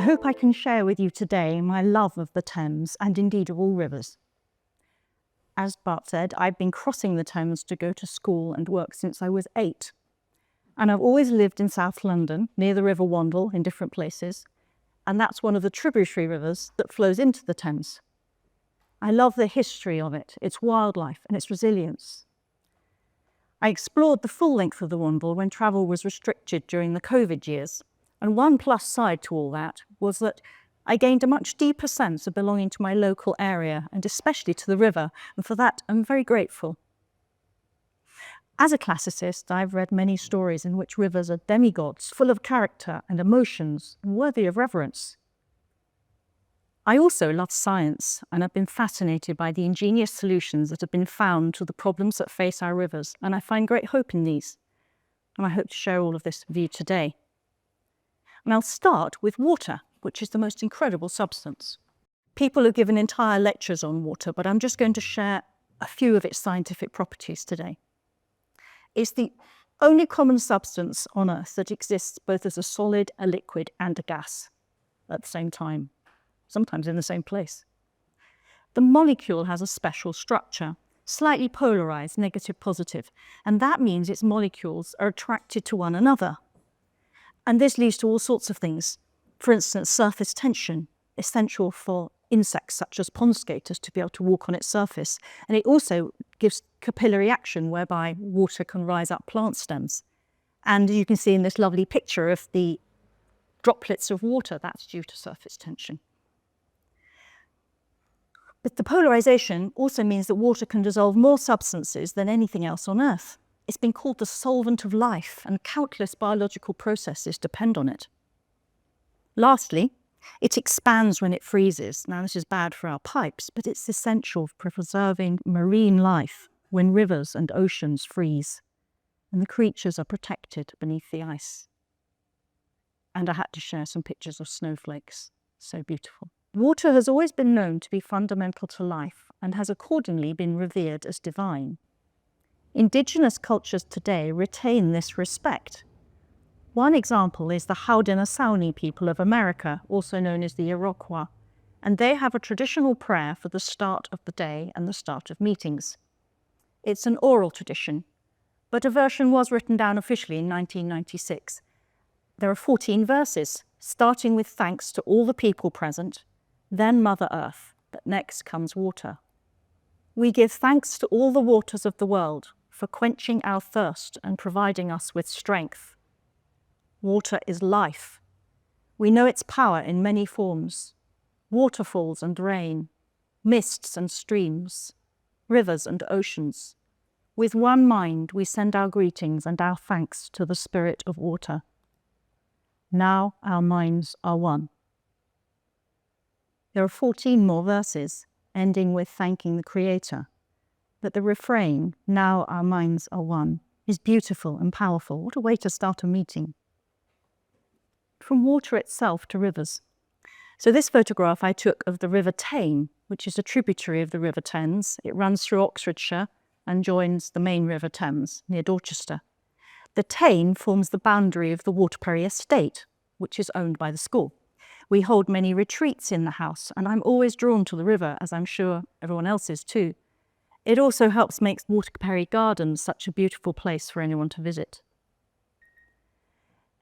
hope I can share with you today my love of the Thames and indeed of all rivers. As Bart said, I've been crossing the Thames to go to school and work since I was 8. And I've always lived in South London, near the River Wandle, in different places. And that's one of the tributary rivers that flows into the Thames. I love the history of it, its wildlife and its resilience. I explored the full length of the Wandle when travel was restricted during the COVID years. And one plus side to all that was that I gained a much deeper sense of belonging to my local area and especially to the river, and for that I'm very grateful. As a classicist, I've read many stories in which rivers are demigods, full of character and emotions, and worthy of reverence. I also love science, and I've been fascinated by the ingenious solutions that have been found to the problems that face our rivers, and I find great hope in these. And I hope to share all of this with you today. And I'll start with water, which is the most incredible substance. People have given entire lectures on water, but I'm just going to share a few of its scientific properties today. It's the only common substance on Earth that exists both as a solid, a liquid, and a gas at the same time, sometimes in the same place. The molecule has a special structure, slightly polarized, negative, positive, and that means its molecules are attracted to one another. And this leads to all sorts of things. For instance, surface tension, essential for insects such as pond skaters to be able to walk on its surface. And it also gives capillary action whereby water can rise up plant stems. And you can see in this lovely picture of the droplets of water, that's due to surface tension. But the polarization also means that water can dissolve more substances than anything else on Earth. It's been called the solvent of life, and countless biological processes depend on it. Lastly, it expands when it freezes. Now, this is bad for our pipes, but it's essential for preserving marine life when rivers and oceans freeze, and the creatures are protected beneath the ice. And I had to share some pictures of snowflakes. So beautiful. Water has always been known to be fundamental to life and has accordingly been revered as divine. Indigenous cultures today retain this respect. One example is the Haudenosaunee people of America, also known as the Iroquois, and they have a traditional prayer for the start of the day and the start of meetings. It's an oral tradition, but a version was written down officially in 1996. There are 14 verses, starting with thanks to all the people present, then Mother Earth, but next comes water. We give thanks to all the waters of the world for quenching our thirst and providing us with strength. Water is life. We know its power in many forms: waterfalls and rain, mists and streams, rivers and oceans. With one mind, we send our greetings and our thanks to the Spirit of water. Now our minds are one. There are 14 more verses, ending with thanking the Creator. But the refrain, now our minds are one, is beautiful and powerful. What a way to start a meeting. From water itself to rivers. So this photograph I took of the River Thames, which is a tributary of the River Thames. It runs through Oxfordshire and joins the main River Thames near Dorchester. The Thames forms the boundary of the Waterbury estate, which is owned by the school. We hold many retreats in the house, and I'm always drawn to the river, as I'm sure everyone else is too. It also helps make Waterbury Gardens such a beautiful place for anyone to visit.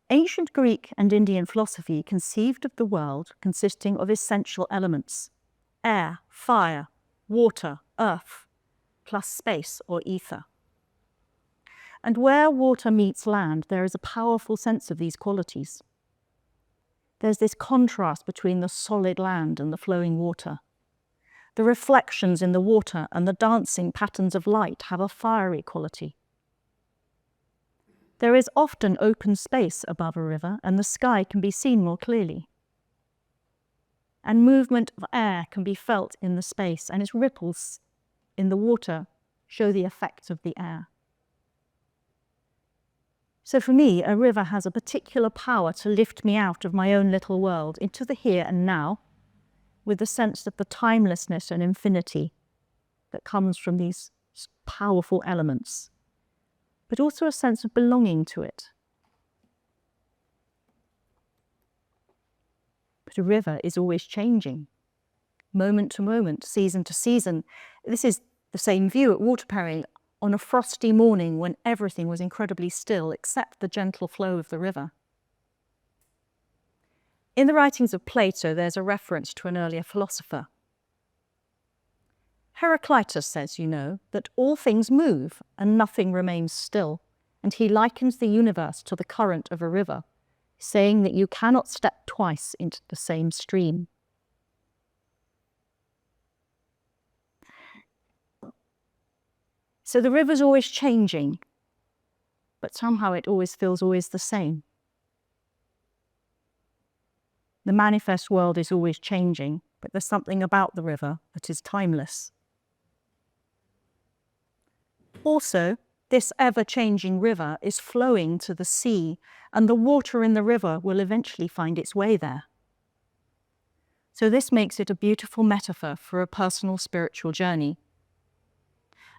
Ancient Greek and Indian philosophy conceived of the world consisting of essential elements: air, fire, water, earth, plus space or ether. And where water meets land, there is a powerful sense of these qualities. There's this contrast between the solid land and the flowing water. The reflections in the water and the dancing patterns of light have a fiery quality. There is often open space above a river, and the sky can be seen more clearly. And movement of air can be felt in the space, and its ripples in the water show the effect of the air. So for me, a river has a particular power to lift me out of my own little world into the here and now, with the sense of the timelessness and infinity that comes from these powerful elements, but also a sense of belonging to it. But that a river is always changing, moment to moment, season to season. This is the same view at Water Perry on a frosty morning when everything was incredibly still except the gentle flow of the river. In the writings of Plato, there's a reference to an earlier philosopher. Heraclitus says, you know, that all things move and nothing remains still, and he likens the universe to the current of a river, saying that you cannot step twice into the same stream. So the river's always changing, but somehow it always feels always the same. The manifest world is always changing, but there's something about the river that is timeless. Also, this ever-changing river is flowing to the sea, and the water in the river will eventually find its way there. So this makes it a beautiful metaphor for a personal spiritual journey.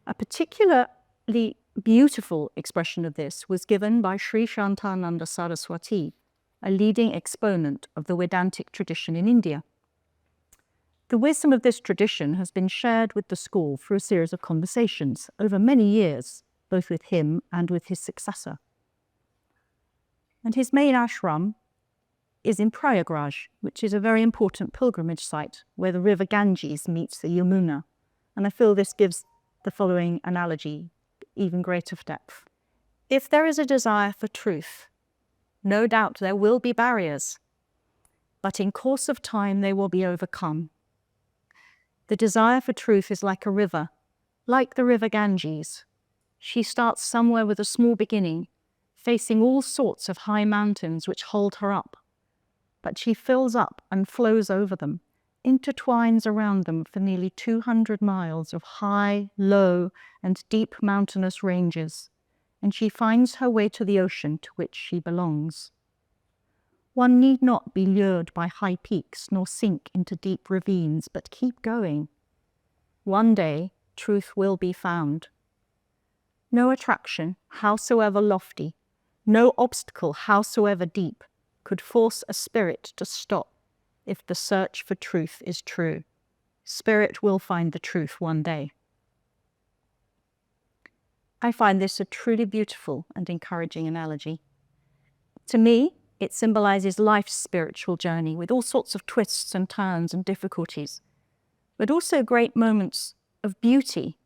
A particularly beautiful expression of this was given by Sri Shantananda Saraswati, a leading exponent of the Vedantic tradition in India. The wisdom of this tradition has been shared with the school through a series of conversations over many years, both with him and with his successor. And his main ashram is in Prayagraj, which is a very important pilgrimage site where the river Ganges meets the Yamuna. And I feel this gives the following analogy even greater depth. If there is a desire for truth, no doubt there will be barriers, but in course of time they will be overcome. The desire for truth is like a river, like the river Ganges. She starts somewhere with a small beginning, facing all sorts of high mountains which hold her up. But she fills up and flows over them, intertwines around them for nearly 200 miles of high, low, and deep mountainous ranges, and she finds her way to the ocean to which she belongs. One need not be lured by high peaks nor sink into deep ravines, but keep going. One day, truth will be found. No attraction, howsoever lofty, no obstacle, howsoever deep, could force a spirit to stop if the search for truth is true. Spirit will find the truth one day. I find this a truly beautiful and encouraging analogy. To me, it symbolizes life's spiritual journey with all sorts of twists and turns and difficulties, but also great moments of beauty,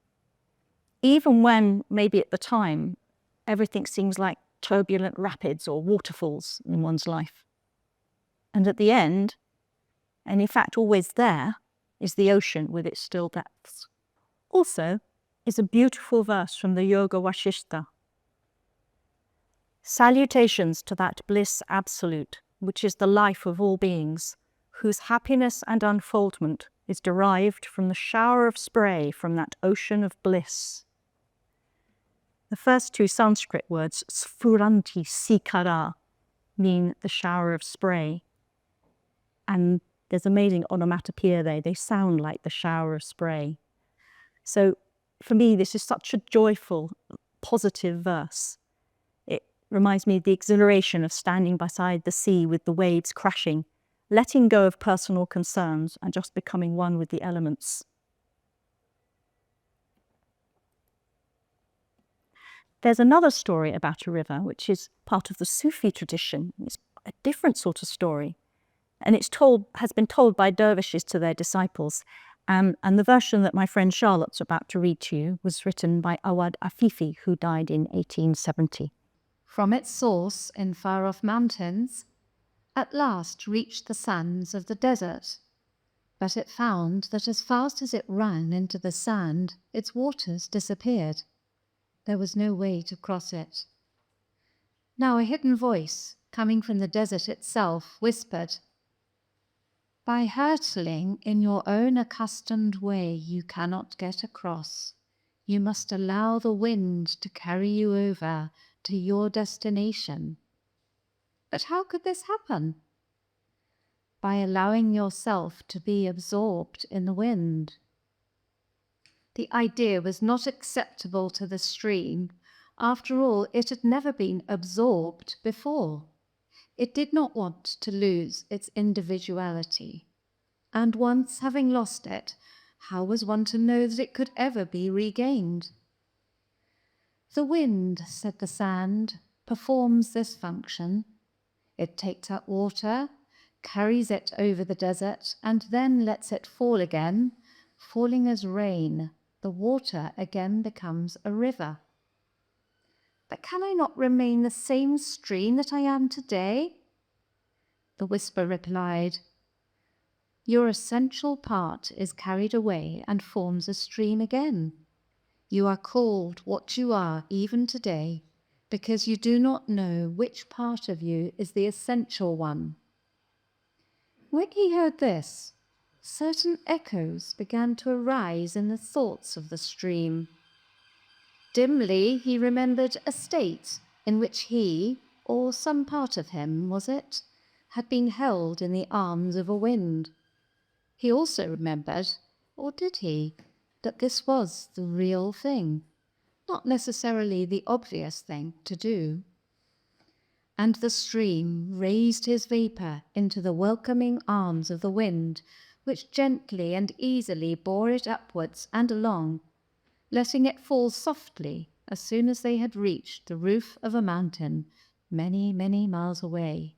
even when maybe at the time everything seems like turbulent rapids or waterfalls in one's life. And at the end, and in fact always there, is the ocean with its still depths. Also is a beautiful verse from the Yoga Vashishta. Salutations to that bliss absolute, which is the life of all beings, whose happiness and unfoldment is derived from the shower of spray from that ocean of bliss. The first two Sanskrit words, sphuranti sikara, mean the shower of spray. And there's amazing onomatopoeia there. They sound like the shower of spray. So for me, this is such a joyful, positive verse. It reminds me of the exhilaration of standing beside the sea with the waves crashing, letting go of personal concerns and just becoming one with the elements. There's another story about a river, which is part of the Sufi tradition. It's a different sort of story. And has been told by dervishes to their disciples. And the version that my friend Charlotte's about to read to you was written by Awad Afifi, who died in 1870. From its source in far-off mountains, at last reached the sands of the desert. But it found that as fast as it ran into the sand, its waters disappeared. There was no way to cross it. Now a hidden voice, coming from the desert itself, whispered, "By hurtling in your own accustomed way, you cannot get across. You must allow the wind to carry you over to your destination." But how could this happen? By allowing yourself to be absorbed in the wind. The idea was not acceptable to the stream. After all, it had never been absorbed before. It did not want to lose its individuality. And once having lost it, how was one to know that it could ever be regained? The wind, said the sand, performs this function. It takes up water, carries it over the desert, and then lets it fall again. Falling as rain, the water again becomes a river. But can I not remain the same stream that I am today? The whisper replied, your essential part is carried away and forms a stream again. You are called what you are even today, because you do not know which part of you is the essential one. When he heard this, certain echoes began to arise in the thoughts of the stream. Dimly he remembered a state in which he, or some part of him, was it, had been held in the arms of a wind. He also remembered, or did he, that this was the real thing, not necessarily the obvious thing to do. And the stream raised his vapour into the welcoming arms of the wind, which gently and easily bore it upwards and along, letting it fall softly as soon as they had reached the roof of a mountain many, many miles away.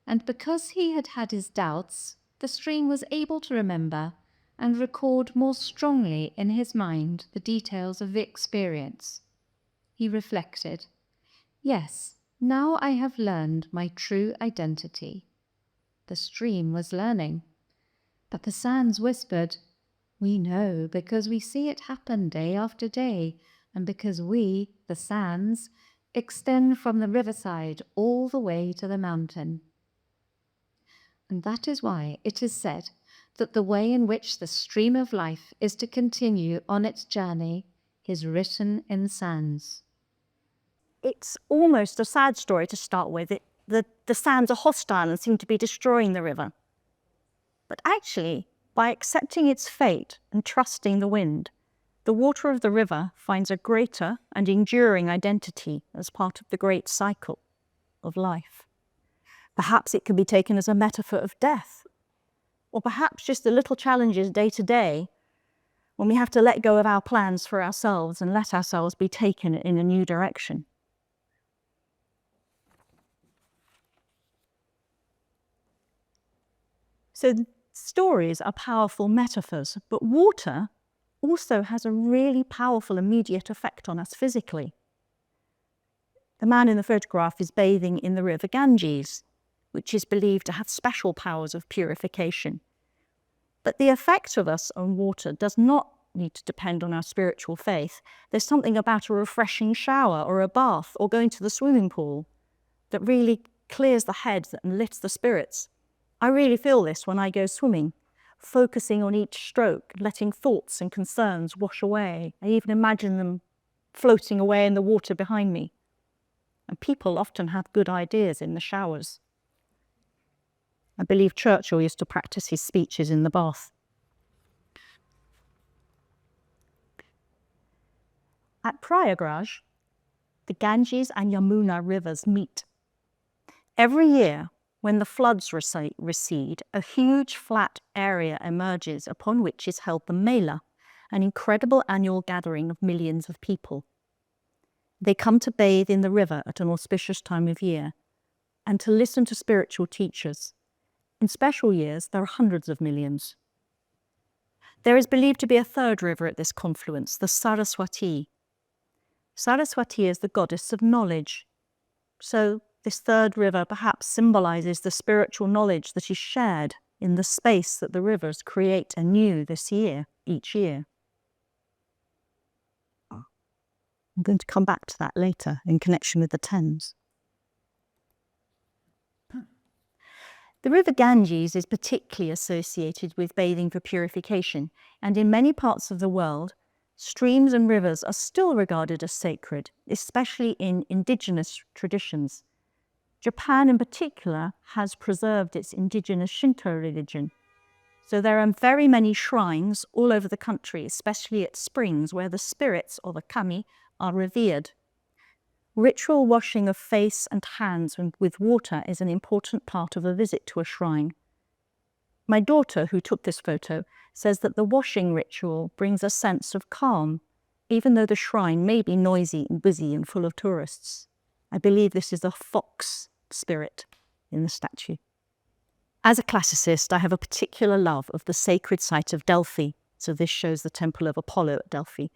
And because he had had his doubts, the stream was able to remember and record more strongly in his mind the details of the experience. He reflected, yes, now I have learned my true identity. The stream was learning, but the sands whispered, we know because we see it happen day after day, and because we, the sands, extend from the riverside all the way to the mountain. And that is why it is said that the way in which the stream of life is to continue on its journey is written in sands. It's almost a sad story to start with. The sands are hostile and seem to be destroying the river. But actually, by accepting its fate and trusting the wind, the water of the river finds a greater and enduring identity as part of the great cycle of life. Perhaps it can be taken as a metaphor of death, or perhaps just the little challenges day to day when we have to let go of our plans for ourselves and let ourselves be taken in a new direction. So stories are powerful metaphors, but water also has a really powerful immediate effect on us physically. The man in the photograph is bathing in the River Ganges, which is believed to have special powers of purification. But the effect of us on water does not need to depend on our spiritual faith. There's something about a refreshing shower or a bath or going to the swimming pool that really clears the head and lifts the spirits. I really feel this when I go swimming, focusing on each stroke, letting thoughts and concerns wash away. I even imagine them floating away in the water behind me. And people often have good ideas in the showers. I believe Churchill used to practice his speeches in the bath. At Prayagraj, the Ganges and Yamuna rivers meet. Every year, when the floods recede, a huge flat area emerges upon which is held the Mela, an incredible annual gathering of millions of people. They come to bathe in the river at an auspicious time of year and to listen to spiritual teachers. In special years, there are hundreds of millions. There is believed to be a third river at this confluence, the Saraswati. Saraswati is the goddess of knowledge. So this third river perhaps symbolizes the spiritual knowledge that is shared in the space that the rivers create anew each year. I'm going to come back to that later in connection with the Thames. The River Ganges is particularly associated with bathing for purification, and in many parts of the world, streams and rivers are still regarded as sacred, especially in indigenous traditions. Japan in particular has preserved its indigenous Shinto religion. So there are very many shrines all over the country, especially at springs where the spirits or the kami are revered. Ritual washing of face and hands with water is an important part of a visit to a shrine. My daughter, who took this photo, says that the washing ritual brings a sense of calm, even though the shrine may be noisy and busy and full of tourists. I believe this is a fox spirit in the statue. As a classicist, I have a particular love of the sacred site of Delphi. So this shows the temple of Apollo at Delphi.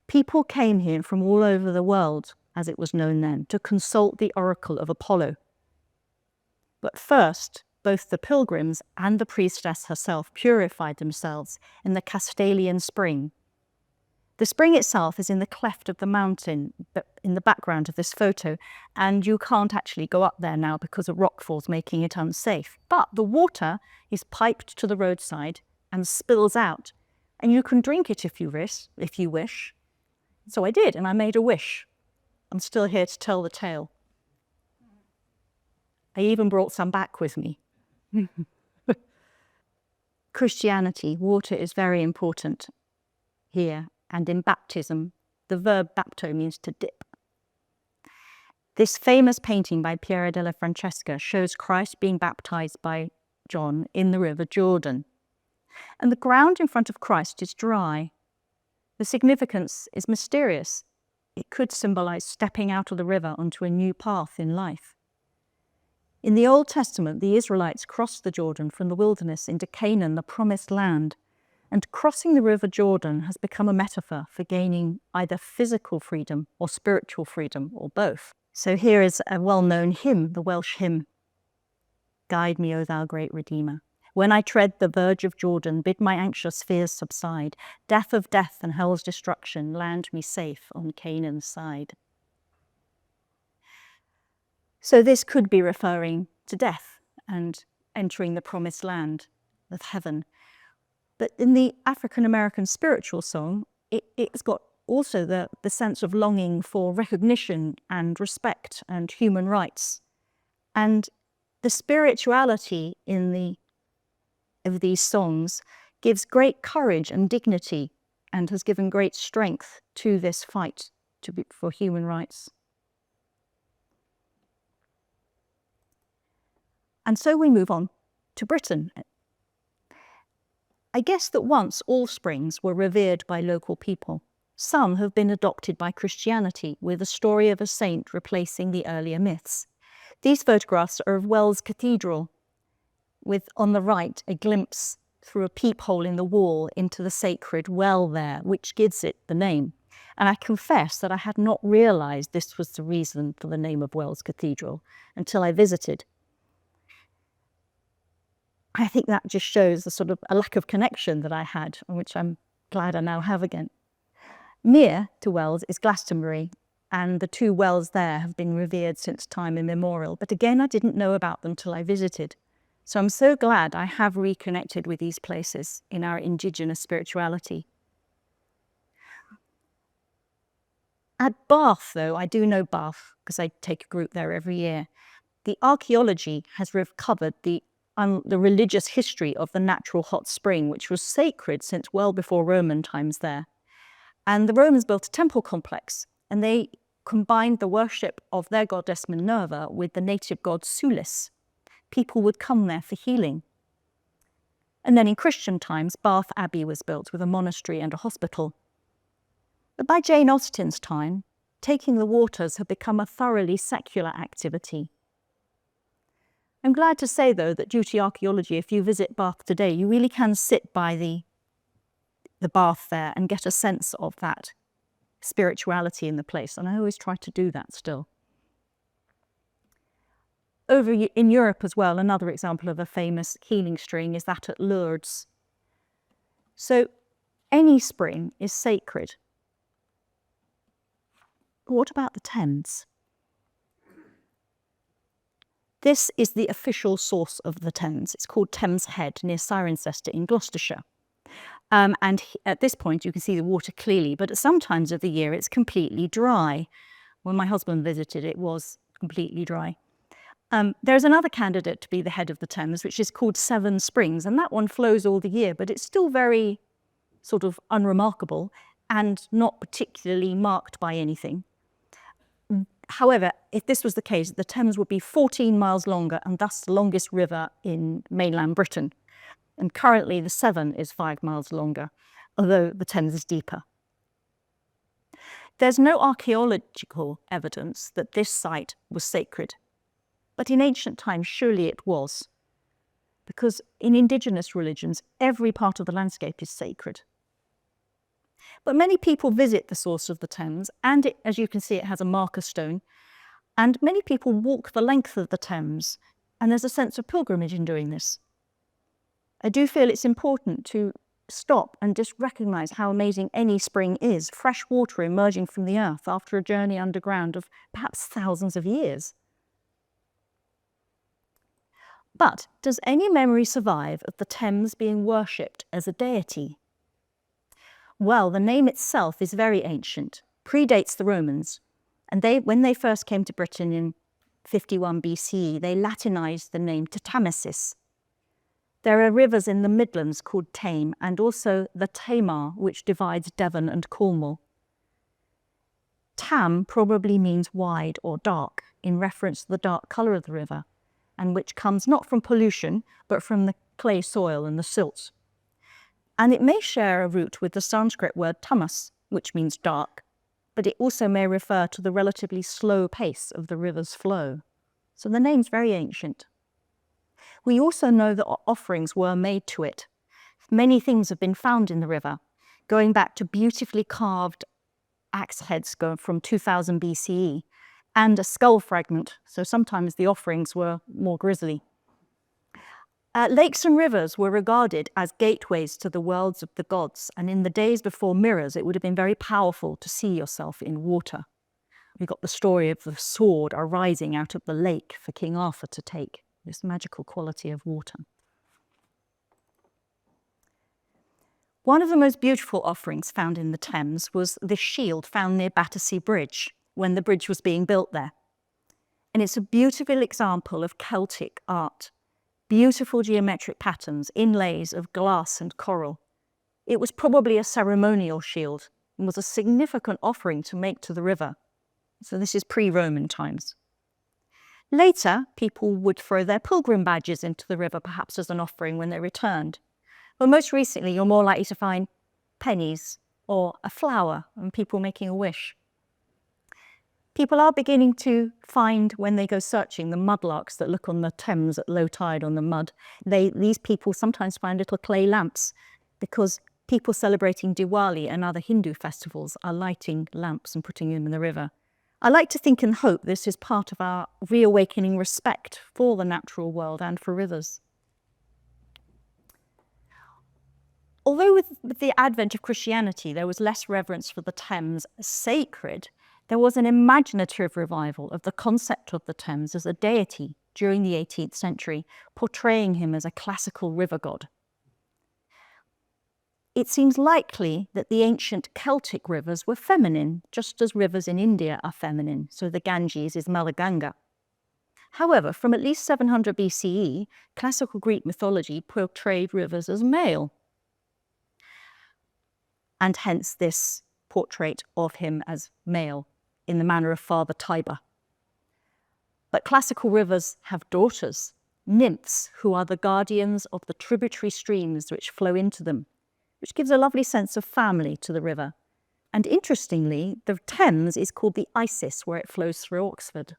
People came here from all over the world, as it was known then, to consult the oracle of Apollo. But first, both the pilgrims and the priestess herself purified themselves in the Castalian spring. The spring itself is in the cleft of the mountain, but in the background of this photo, and you can't actually go up there now because of rockfalls making it unsafe. But the water is piped to the roadside and spills out, and you can drink it if you wish. So I did, and I made a wish. I'm still here to tell the tale. I even brought some back with me. Christianity, water is very important here, and in baptism, the verb bapto means to dip. This famous painting by Piero della Francesca shows Christ being baptized by John in the River Jordan. And the ground in front of Christ is dry. The significance is mysterious. It could symbolize stepping out of the river onto a new path in life. In the Old Testament, the Israelites crossed the Jordan from the wilderness into Canaan, the promised land, and crossing the River Jordan has become a metaphor for gaining either physical freedom or spiritual freedom, or both. So here is a well-known hymn, the Welsh hymn, "Guide me, O thou great Redeemer. When I tread the verge of Jordan, bid my anxious fears subside. Death of death and hell's destruction, land me safe on Canaan's side." So this could be referring to death and entering the promised land of heaven. But in the African-American spiritual song, it's got also the sense of longing for recognition and respect and human rights. And the spirituality of these songs gives great courage and dignity and has given great strength to this fight for human rights. And so we move on to Britain. I guess that once all springs were revered by local people. Some have been adopted by Christianity, with the story of a saint replacing the earlier myths. These photographs are of Wells Cathedral, with on the right a glimpse through a peephole in the wall into the sacred well there, which gives it the name. And I confess that I had not realised this was the reason for the name of Wells Cathedral until I visited. I think that just shows a lack of connection that I had, which I'm glad I now have again. Near to Wells is Glastonbury, and the two wells there have been revered since time immemorial. But again, I didn't know about them till I visited. So I'm so glad I have reconnected with these places in our indigenous spirituality. At Bath, though, I do know Bath because I take a group there every year. The archaeology has recovered the religious history of the natural hot spring, which was sacred since well before Roman times there. And the Romans built a temple complex, and they combined the worship of their goddess Minerva with the native god Sulis. People would come there for healing. And then in Christian times, Bath Abbey was built with a monastery and a hospital. But by Jane Austen's time, taking the waters had become a thoroughly secular activity. I'm glad to say, though, that due to archaeology, if you visit Bath today, you really can sit by the bath there and get a sense of that spirituality in the place. And I always try to do that still. Over in Europe as well, another example of a famous healing spring is that at Lourdes. So any spring is sacred. But what about the Thames? This is the official source of the Thames. It's called Thames Head near Cirencester in Gloucestershire. And at this point you can see the water clearly, but at some times of the year it's completely dry. When my husband visited, it was completely dry. There's another candidate to be the head of the Thames, which is called Severn Springs, and that one flows all the year, but it's still very sort of unremarkable and not particularly marked by anything. However, if this was the case, the Thames would be 14 miles longer and thus the longest river in mainland Britain. And currently the Severn is 5 miles longer, although the Thames is deeper. There's no archaeological evidence that this site was sacred, but in ancient times surely it was, because in indigenous religions every part of the landscape is sacred. But many people visit the source of the Thames, and as you can see, it has a marker stone, and many people walk the length of the Thames, and there's a sense of pilgrimage in doing this. I do feel it's important to stop and just recognise how amazing any spring is, fresh water emerging from the earth after a journey underground of perhaps thousands of years. But does any memory survive of the Thames being worshipped as a deity? Well, the name itself is very ancient, predates the Romans, and when they first came to Britain in 51 BCE, they Latinised the name to Tamesis. There are rivers in the Midlands called Tame, and also the Tamar, which divides Devon and Cornwall. Tam probably means wide or dark, in reference to the dark colour of the river, and which comes not from pollution, but from the clay soil and the silt. And it may share a root with the Sanskrit word tamas, which means dark, but it also may refer to the relatively slow pace of the river's flow. So the name's very ancient. We also know that offerings were made to it. Many things have been found in the river, going back to beautifully carved axe heads going from 2000 BCE, and a skull fragment, so sometimes the offerings were more grisly. Lakes and rivers were regarded as gateways to the worlds of the gods, and in the days before mirrors, it would have been very powerful to see yourself in water. We got the story of the sword arising out of the lake for King Arthur to take, this magical quality of water. One of the most beautiful offerings found in the Thames was this shield found near Battersea Bridge, when the bridge was being built there. And it's a beautiful example of Celtic art. Beautiful geometric patterns, inlays of glass and coral. It was probably a ceremonial shield and was a significant offering to make to the river. So this is pre-Roman times. Later, people would throw their pilgrim badges into the river, perhaps as an offering when they returned. But most recently, you're more likely to find pennies or a flower and people making a wish. People are beginning to find, when they go searching, the mudlarks that look on the Thames at low tide on the mud. These people sometimes find little clay lamps because people celebrating Diwali and other Hindu festivals are lighting lamps and putting them in the river. I like to think and hope this is part of our reawakening respect for the natural world and for rivers. Although with the advent of Christianity, there was less reverence for the Thames as sacred, there was an imaginative revival of the concept of the Thames as a deity during the 18th century, portraying him as a classical river god. It seems likely that the ancient Celtic rivers were feminine, just as rivers in India are feminine, so the Ganges is Malaganga. However, from at least 700 BCE, classical Greek mythology portrayed rivers as male, and hence this portrait of him as male in the manner of Father Tiber. But classical rivers have daughters, nymphs, who are the guardians of the tributary streams which flow into them, which gives a lovely sense of family to the river. And interestingly, the Thames is called the Isis, where it flows through Oxford.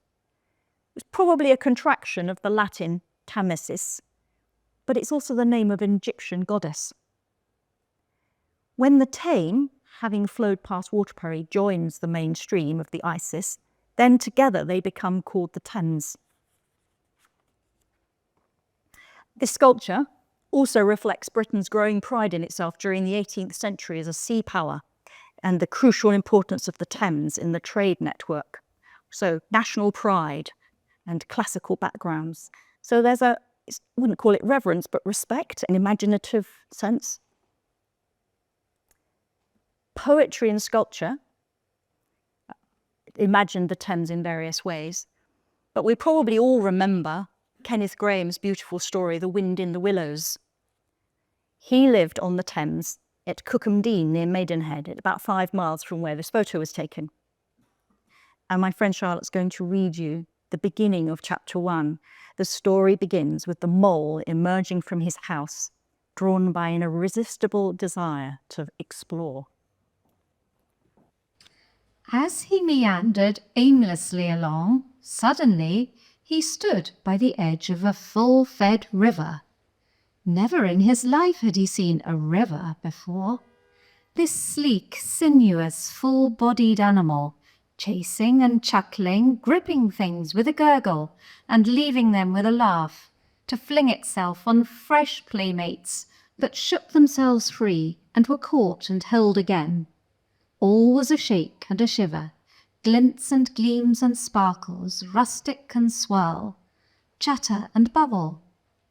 It's probably a contraction of the Latin Tamesis, but it's also the name of an Egyptian goddess. When the Tame, having flowed past Waterbury, joins the main stream of the Isis, then together they become called the Thames. This sculpture also reflects Britain's growing pride in itself during the 18th century as a sea power and the crucial importance of the Thames in the trade network. So national pride and classical backgrounds. So there's I wouldn't call it reverence, but respect, an imaginative sense. Poetry and sculpture imagined the Thames in various ways, but we probably all remember Kenneth Grahame's beautiful story, The Wind in the Willows. He lived on the Thames at Cookham Dean near Maidenhead, at about 5 miles from where this photo was taken. And my friend Charlotte's going to read you the beginning of chapter 1. The story begins with the mole emerging from his house, drawn by an irresistible desire to explore. As he meandered aimlessly along, suddenly he stood by the edge of a full-fed river. Never in his life had he seen a river before. This sleek, sinuous, full-bodied animal, chasing and chuckling, gripping things with a gurgle and leaving them with a laugh, to fling itself on fresh playmates that shook themselves free and were caught and held again. All was a shake and a shiver, glints and gleams and sparkles, rustic and swirl, chatter and bubble.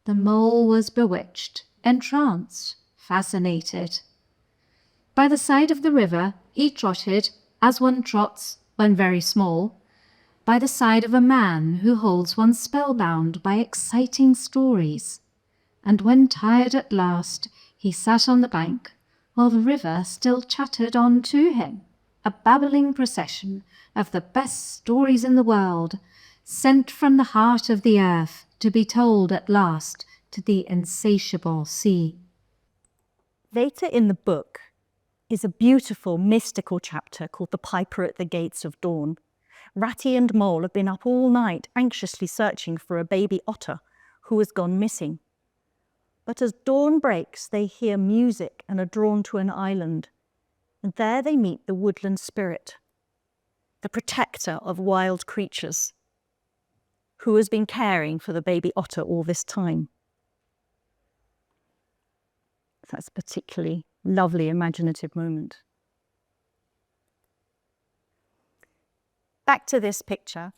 The mole was bewitched, entranced, fascinated. By the side of the river he trotted, as one trots when very small, by the side of a man who holds one spellbound by exciting stories. And when tired at last, he sat on the bank, while the river still chattered on to him, a babbling procession of the best stories in the world, sent from the heart of the earth to be told at last to the insatiable sea. Later in the book is a beautiful mystical chapter called The Piper at the Gates of Dawn. Ratty and Mole have been up all night anxiously searching for a baby otter who has gone missing. But as dawn breaks, they hear music and are drawn to an island, and there they meet the woodland spirit, the protector of wild creatures, who has been caring for the baby otter all this time. That's a particularly lovely, imaginative moment. Back to this picture.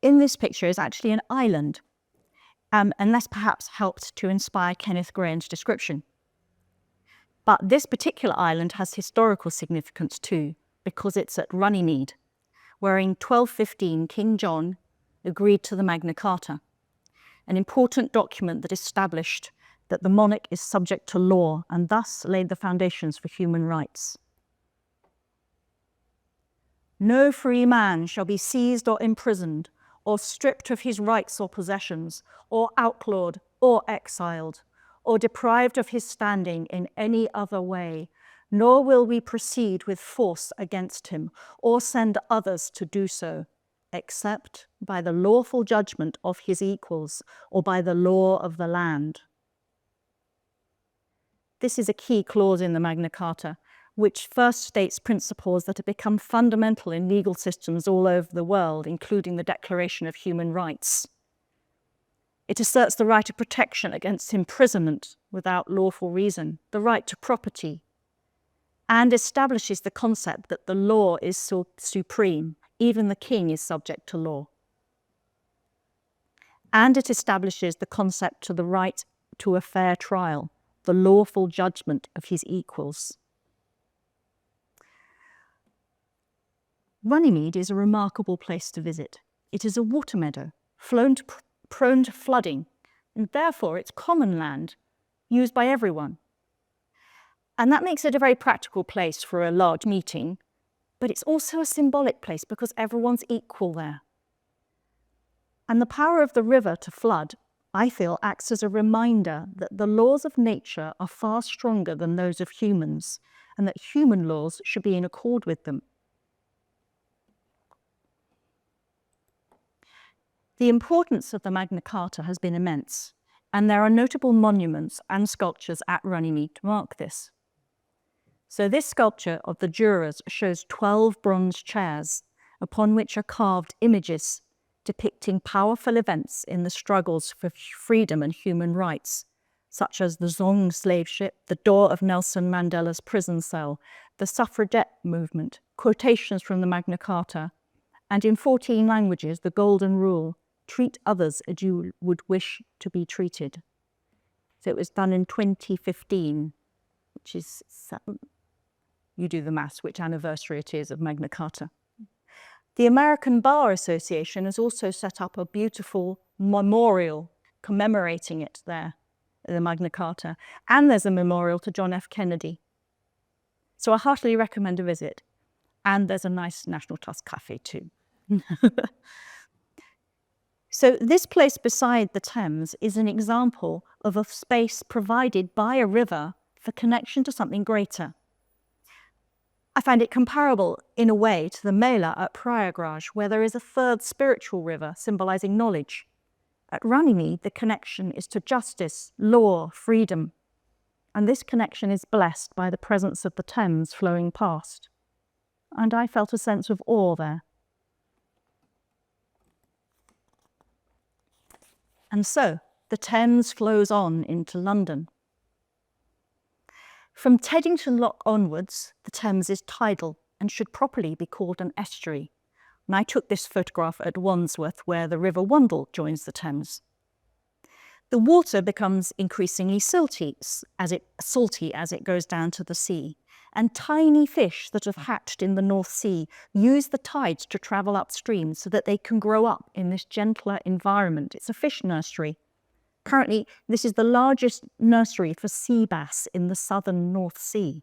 In this picture is actually an island, and this perhaps helped to inspire Kenneth Grahame's description. But this particular island has historical significance too, because it's at Runnymede, where in 1215 King John agreed to the Magna Carta, an important document that established that the monarch is subject to law and thus laid the foundations for human rights. No free man shall be seized or imprisoned, or stripped of his rights or possessions, or outlawed or exiled, or deprived of his standing in any other way, nor will we proceed with force against him, or send others to do so, except by the lawful judgment of his equals, or by the law of the land. This is a key clause in the Magna Carta, which first states principles that have become fundamental in legal systems all over the world, including the Declaration of Human Rights. It asserts the right of protection against imprisonment without lawful reason, the right to property, and establishes the concept that the law is supreme. Even the king is subject to law. And it establishes the concept to the right to a fair trial, the lawful judgment of his equals. Runnymede is a remarkable place to visit. It is a water meadow, prone to flooding, and therefore it's common land used by everyone. And that makes it a very practical place for a large meeting, but it's also a symbolic place because everyone's equal there. And the power of the river to flood, I feel, acts as a reminder that the laws of nature are far stronger than those of humans, and that human laws should be in accord with them. The importance of the Magna Carta has been immense, and there are notable monuments and sculptures at Runnymede to mark this. So this sculpture of the jurors shows 12 bronze chairs upon which are carved images depicting powerful events in the struggles for freedom and human rights, such as the Zong slave ship, the door of Nelson Mandela's prison cell, the suffragette movement, quotations from the Magna Carta, and in 14 languages, the Golden Rule, treat others as you would wish to be treated. So it was done in 2015, which is, you do the maths, which anniversary it is of Magna Carta. The American Bar Association has also set up a beautiful memorial commemorating it there, the Magna Carta, and there's a memorial to John F. Kennedy. So I heartily recommend a visit. And there's a nice National Trust cafe too. So this place beside the Thames is an example of a space provided by a river for connection to something greater. I find it comparable in a way to the Mela at Prayagraj, where there is a third spiritual river symbolizing knowledge. At Runnymede, the connection is to justice, law, freedom. And this connection is blessed by the presence of the Thames flowing past. And I felt a sense of awe there. And so, the Thames flows on into London. From Teddington Lock onwards, the Thames is tidal and should properly be called an estuary. And I took this photograph at Wandsworth, where the River Wandle joins the Thames. The water becomes increasingly salty as it goes down to the sea, and tiny fish that have hatched in the North Sea use the tides to travel upstream so that they can grow up in this gentler environment. It's a fish nursery. Currently, this is the largest nursery for sea bass in the southern North Sea.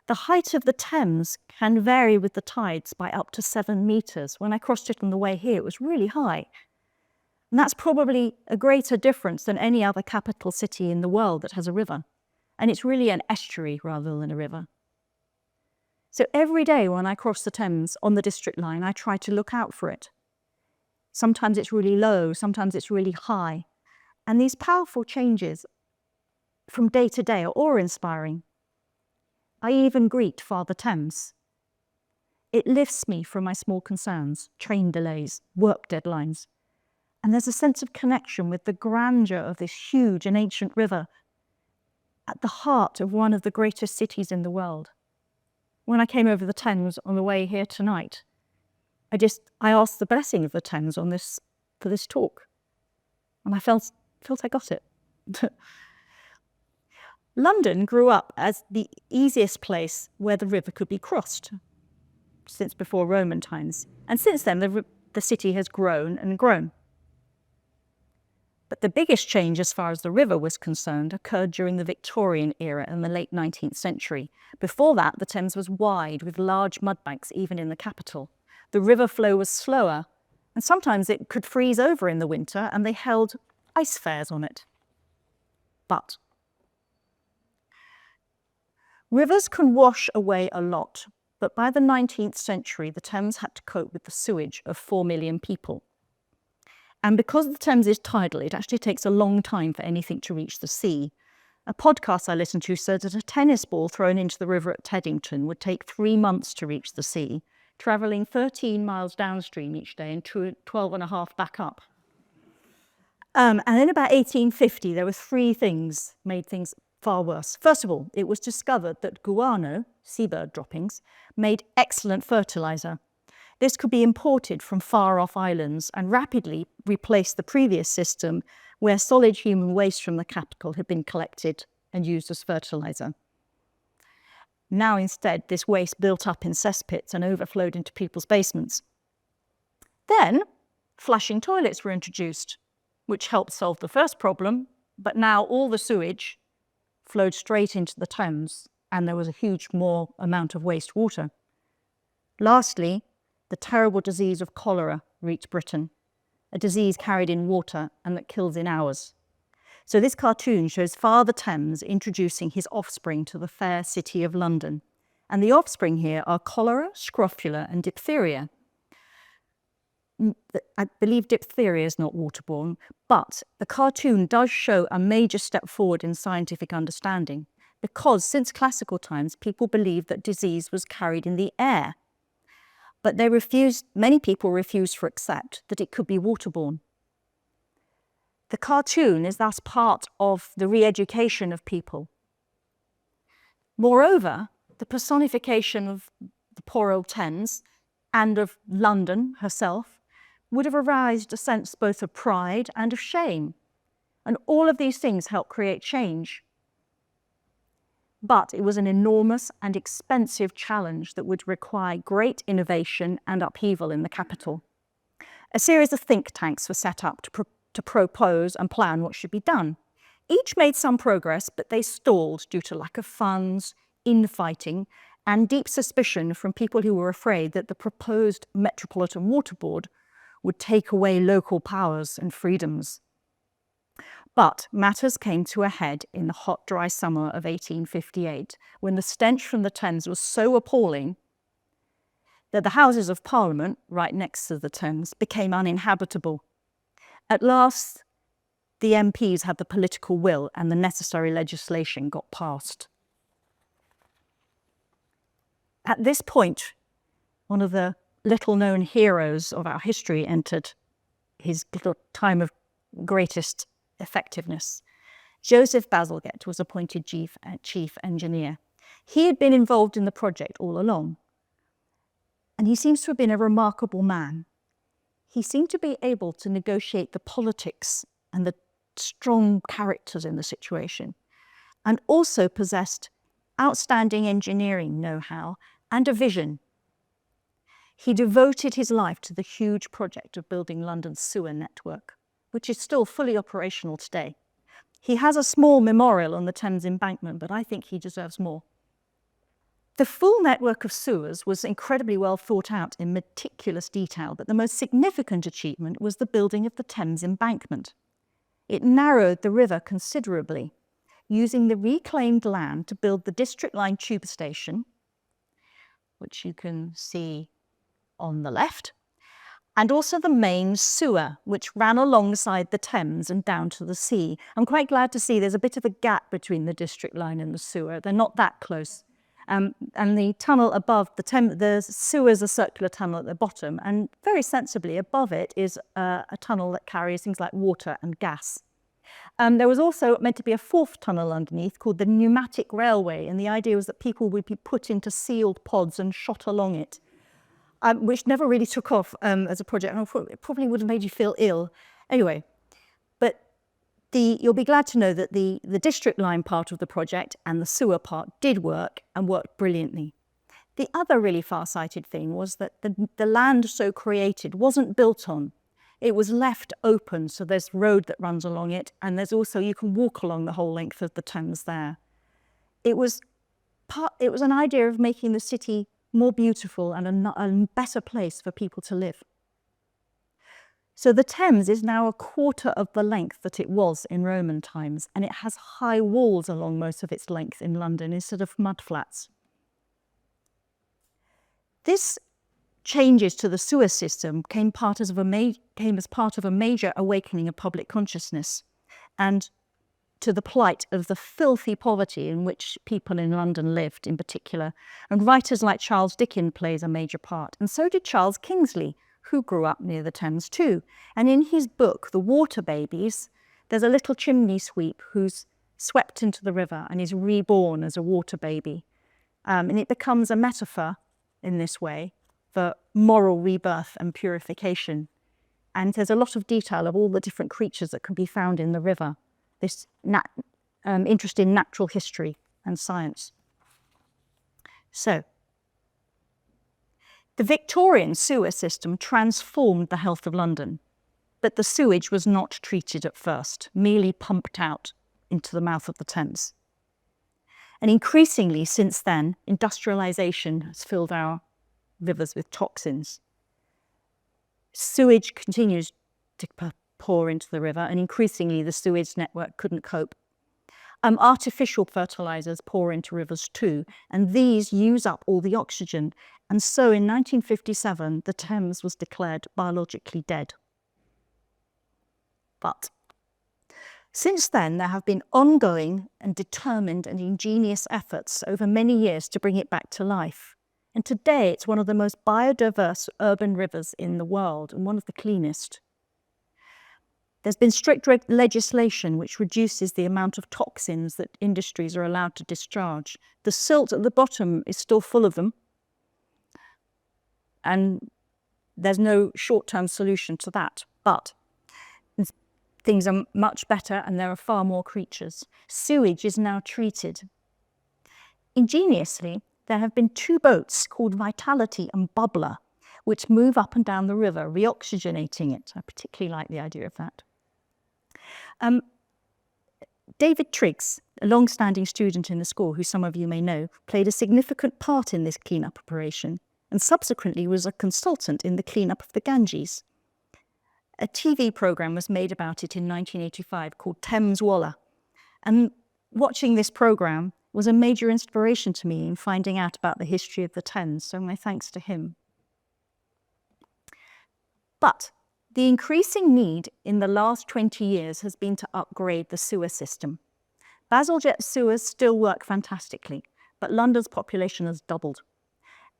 The height of the Thames can vary with the tides by up to 7 metres. When I crossed it on the way here, it was really high. And that's probably a greater difference than any other capital city in the world that has a river. And it's really an estuary rather than a river. So every day when I cross the Thames on the district line, I try to look out for it. Sometimes it's really low, sometimes it's really high. And these powerful changes from day to day are awe-inspiring. I even greet Father Thames. It lifts me from my small concerns, train delays, work deadlines. And there's a sense of connection with the grandeur of this huge and ancient river at the heart of one of the greatest cities in the world. When I came over the Thames on the way here tonight, I asked the blessing of the Thames for this talk. And I felt I got it. London grew up as the easiest place where the river could be crossed since before Roman times. And since then, the city has grown and grown. But the biggest change as far as the river was concerned occurred during the Victorian era in the late 19th century. Before that, the Thames was wide with large mudbanks even in the capital. The river flow was slower, and sometimes it could freeze over in the winter, and they held ice fairs on it. But rivers can wash away a lot, but by the 19th century, the Thames had to cope with the sewage of 4 million people. And because the Thames is tidal, it actually takes a long time for anything to reach the sea. A podcast I listened to said that a tennis ball thrown into the river at Teddington would take 3 months to reach the sea, travelling 13 miles downstream each day and 12 and a half back up. And in about 1850, there were 3 things made things far worse. First of all, it was discovered that guano, seabird droppings, made excellent fertiliser. This could be imported from far-off islands and rapidly replace the previous system where solid human waste from the capital had been collected and used as fertiliser. Now instead, this waste built up in cesspits and overflowed into people's basements. Then, flushing toilets were introduced, which helped solve the first problem, but now all the sewage flowed straight into the Thames and there was a huge more amount of wastewater. Lastly, the terrible disease of cholera reached Britain, a disease carried in water and that kills in hours. So this cartoon shows Father Thames introducing his offspring to the fair city of London. And the offspring here are cholera, scrofula, and diphtheria. I believe diphtheria is not waterborne, but the cartoon does show a major step forward in scientific understanding, because since classical times, people believed that disease was carried in the air. But many people refused to accept that it could be waterborne. The cartoon is thus part of the re-education of people. Moreover, the personification of the poor old Thames and of London herself would have aroused a sense both of pride and of shame. And all of these things help create change. But it was an enormous and expensive challenge that would require great innovation and upheaval in the capital. A series of think tanks were set up to propose and plan what should be done. Each made some progress, but they stalled due to lack of funds, infighting, and deep suspicion from people who were afraid that the proposed Metropolitan Water Board would take away local powers and freedoms. But matters came to a head in the hot, dry summer of 1858, when the stench from the Thames was so appalling that the Houses of Parliament, right next to the Thames, became uninhabitable. At last, the MPs had the political will and the necessary legislation got passed. At this point, one of the little-known heroes of our history entered his little time of greatest effectiveness. Joseph Bazalgette was appointed chief engineer. He had been involved in the project all along, and he seems to have been a remarkable man. He seemed to be able to negotiate the politics and the strong characters in the situation, and also possessed outstanding engineering know-how and a vision. He devoted his life to the huge project of building London's sewer network, which is still fully operational today. He has a small memorial on the Thames embankment, but I think he deserves more. The full network of sewers was incredibly well thought out in meticulous detail, but the most significant achievement was the building of the Thames embankment. It narrowed the river considerably, using the reclaimed land to build the District Line tube station, which you can see on the left, and also the main sewer, which ran alongside the Thames and down to the sea. I'm quite glad to see there's a bit of a gap between the District Line and the sewer. They're not that close. And the tunnel above the sewer is a circular tunnel at the bottom, and very sensibly above it is a tunnel that carries things like water and gas. There was also meant to be a fourth tunnel underneath called the pneumatic railway, and the idea was that people would be put into sealed pods and shot along it, which never really took off as a project. It probably would have made you feel ill. Anyway, but you'll be glad to know that the District Line part of the project and the sewer part did work and worked brilliantly. The other really far-sighted thing was that the land so created wasn't built on. It was left open, so there's road that runs along it, and there's also, you can walk along the whole length of the Thames there. It was an idea of making the city more beautiful and a better place for people to live. So the Thames is now a quarter of the length that it was in Roman times, and it has high walls along most of its length in London instead of mudflats. This changes to the sewer system came as part of a major awakening of public consciousness and to the plight of the filthy poverty in which people in London lived in particular. And writers like Charles Dickens plays a major part. And so did Charles Kingsley, who grew up near the Thames too. And in his book, The Water Babies, there's a little chimney sweep who's swept into the river and is reborn as a water baby. And it becomes a metaphor in this way for moral rebirth and purification. And there's a lot of detail of all the different creatures that can be found in the river. This interest in natural history and science. So, the Victorian sewer system transformed the health of London, but the sewage was not treated at first, merely pumped out into the mouth of the Thames. And increasingly since then, industrialisation has filled our rivers with toxins. Sewage continues to pour into the river, and increasingly the sewage network couldn't cope. Artificial fertilizers pour into rivers too, and these use up all the oxygen. And so in 1957, the Thames was declared biologically dead. But since then, there have been ongoing and determined and ingenious efforts over many years to bring it back to life. And today, it's one of the most biodiverse urban rivers in the world and one of the cleanest. There's been strict legislation which reduces the amount of toxins that industries are allowed to discharge. The silt at the bottom is still full of them, and there's no short-term solution to that. But things are much better and there are far more creatures. Sewage is now treated. Ingeniously, there have been 2 boats called Vitality and Bubbler, which move up and down the river, reoxygenating it. I particularly like the idea of that. David Triggs a long-standing student in the school, who some of you may know, played a significant part in this clean-up operation and subsequently was a consultant in the clean-up of the Ganges. A TV programme was made about it in 1985 called Thames Walla, and watching this programme was a major inspiration to me in finding out about the history of the Thames, so my thanks to him. But the increasing need in the last 20 years has been to upgrade the sewer system. Bazalgette sewers still work fantastically, but London's population has doubled.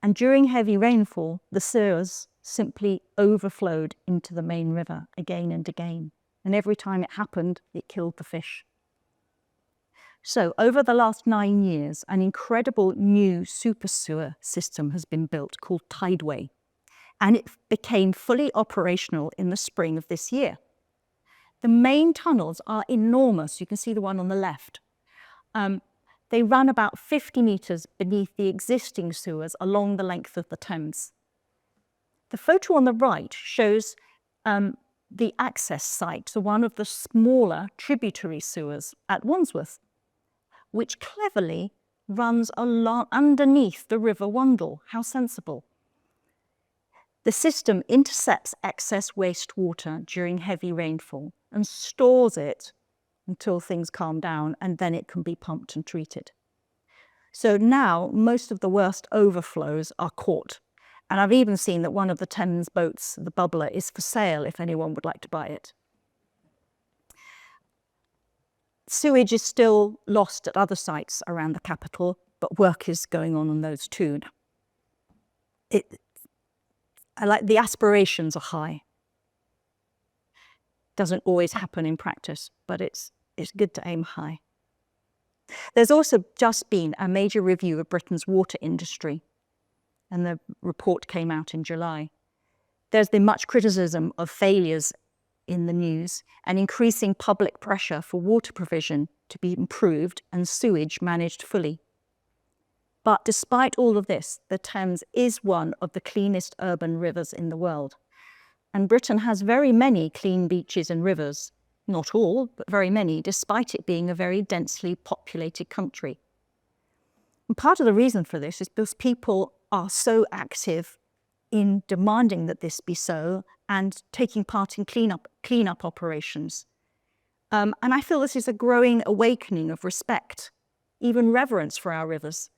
And during heavy rainfall, the sewers simply overflowed into the main river again and again. And every time it happened, it killed the fish. So over the last 9 years, an incredible new super sewer system has been built called Tideway. And it became fully operational in the spring of this year. The main tunnels are enormous. You can see the one on the left. They run about 50 metres beneath the existing sewers along the length of the Thames. The photo on the right shows the access site to one of the smaller tributary sewers at Wandsworth, which cleverly runs underneath the River Wandle. How sensible. The system intercepts excess wastewater during heavy rainfall and stores it until things calm down, and then it can be pumped and treated. So now most of the worst overflows are caught. And I've even seen that one of the Thames boats, the Bubbler, is for sale if anyone would like to buy it. Sewage is still lost at other sites around the capital, but work is going on those too. The aspirations are high. Doesn't always happen in practice, but it's good to aim high. There's also just been a major review of Britain's water industry, and the report came out in July. There's been much criticism of failures in the news and increasing public pressure for water provision to be improved and sewage managed fully. But despite all of this, the Thames is one of the cleanest urban rivers in the world. And Britain has very many clean beaches and rivers, not all, but very many, despite it being a very densely populated country. And part of the reason for this is because people are so active in demanding that this be so and taking part in cleanup operations. And I feel this is a growing awakening of respect, even reverence for our rivers.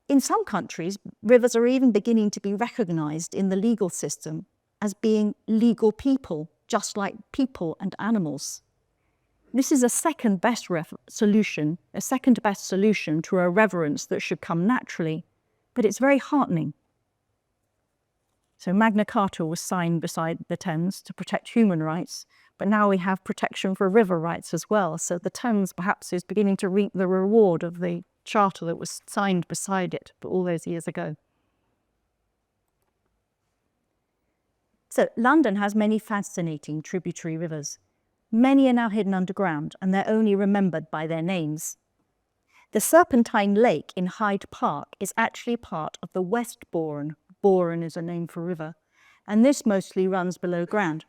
In some countries, rivers are even beginning to be recognised in the legal system as being legal people, just like people and animals. This is a second best solution to a reverence that should come naturally, but it's very heartening. So Magna Carta was signed beside the Thames to protect human rights, but now we have protection for river rights as well. So the Thames perhaps is beginning to reap the reward of the charter that was signed beside it all those years ago. So London has many fascinating tributary rivers. Many are now hidden underground, and they're only remembered by their names. The Serpentine Lake in Hyde Park is actually part of the West Bourne. Bourne is a name for river, and this mostly runs below ground.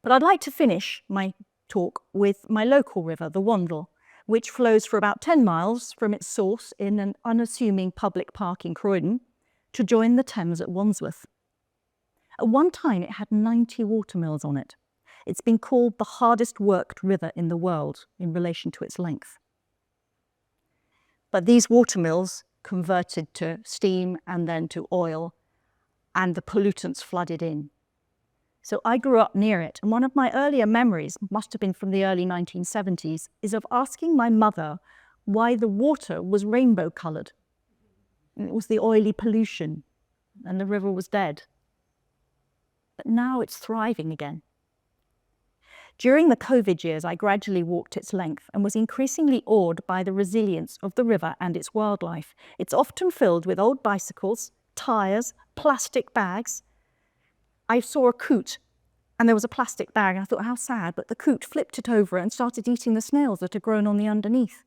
But I'd like to finish my talk with my local river, the Wandle, which flows for about 10 miles from its source in an unassuming public park in Croydon to join the Thames at Wandsworth. At one time, it had 90 watermills on it. It's been called the hardest worked river in the world in relation to its length. But these watermills converted to steam and then to oil, and the pollutants flooded in. So I grew up near it, and one of my earlier memories, must have been from the early 1970s, is of asking my mother why the water was rainbow-coloured. It was the oily pollution, and the river was dead. But now it's thriving again. During the COVID years, I gradually walked its length and was increasingly awed by the resilience of the river and its wildlife. It's often filled with old bicycles, tyres, plastic bags. I saw a coot and there was a plastic bag, and I thought, how sad, but the coot flipped it over and started eating the snails that had grown on the underneath.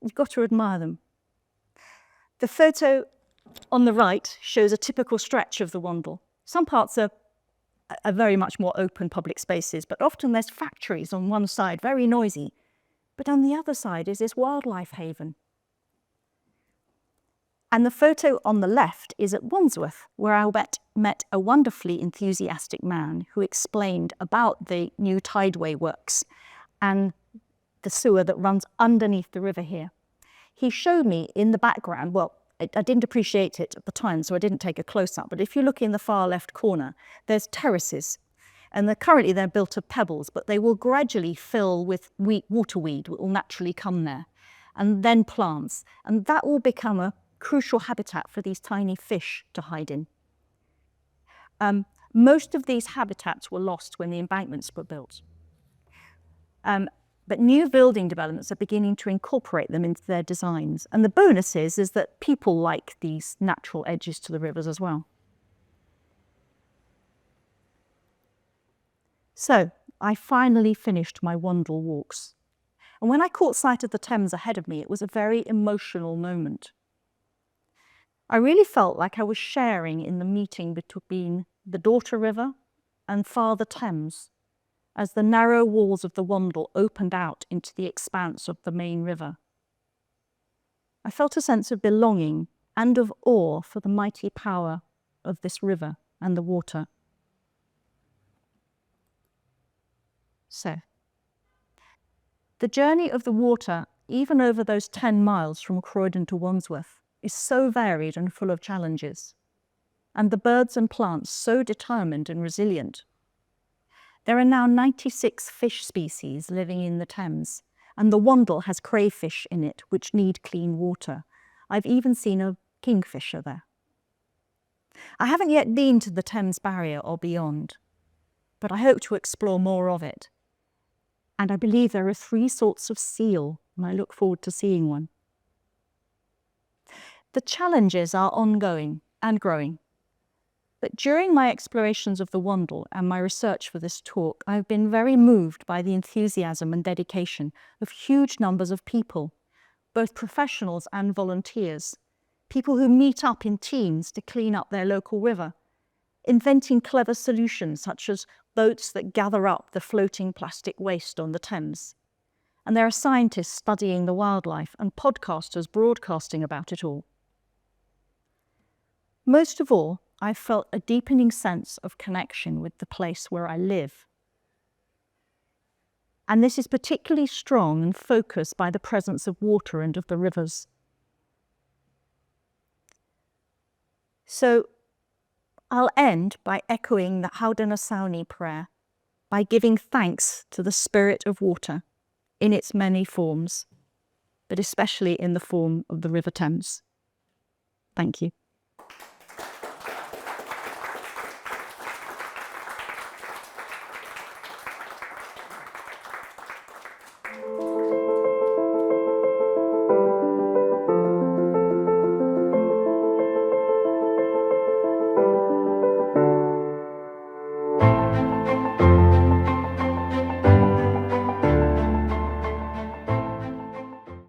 You've got to admire them. The photo on the right shows a typical stretch of the Wandle. Some parts are are very much more open public spaces, but often there's factories on one side, very noisy. But on the other side is this wildlife haven. And the photo on the left is at Wandsworth, where I met a wonderfully enthusiastic man who explained about the new tideway works and the sewer that runs underneath the river here. He showed me in the background, well, I didn't appreciate it at the time, so I didn't take a close-up, but if you look in the far left corner, there's terraces. And currently they're built of pebbles, but they will gradually fill with waterweed, that will naturally come there, and then plants. And that will become a crucial habitat for these tiny fish to hide in. Most of these habitats were lost when the embankments were built. But new building developments are beginning to incorporate them into their designs. And the bonus is that people like these natural edges to the rivers as well. So I finally finished my Wandle walks. And when I caught sight of the Thames ahead of me, it was a very emotional moment. I really felt like I was sharing in the meeting between the daughter river and Father Thames, as the narrow walls of the Wandle opened out into the expanse of the main river. I felt a sense of belonging and of awe for the mighty power of this river and the water. So, the journey of the water, even over those 10 miles from Croydon to Wandsworth, is so varied and full of challenges, and the birds and plants so determined and resilient. There are now 96 fish species living in the Thames, and the Wandle has crayfish in it which need clean water. I've even seen a kingfisher there. I haven't yet been to the Thames Barrier or beyond, but I hope to explore more of it. And I believe there are 3 sorts of seal, and I look forward to seeing one. The challenges are ongoing and growing. But during my explorations of the Wandle and my research for this talk, I've been very moved by the enthusiasm and dedication of huge numbers of people, both professionals and volunteers, people who meet up in teams to clean up their local river, inventing clever solutions such as boats that gather up the floating plastic waste on the Thames. And there are scientists studying the wildlife and podcasters broadcasting about it all. Most of all, I felt a deepening sense of connection with the place where I live. And this is particularly strong and focused by the presence of water and of the rivers. So I'll end by echoing the Haudenosaunee prayer, by giving thanks to the spirit of water in its many forms, but especially in the form of the River Thames. Thank you.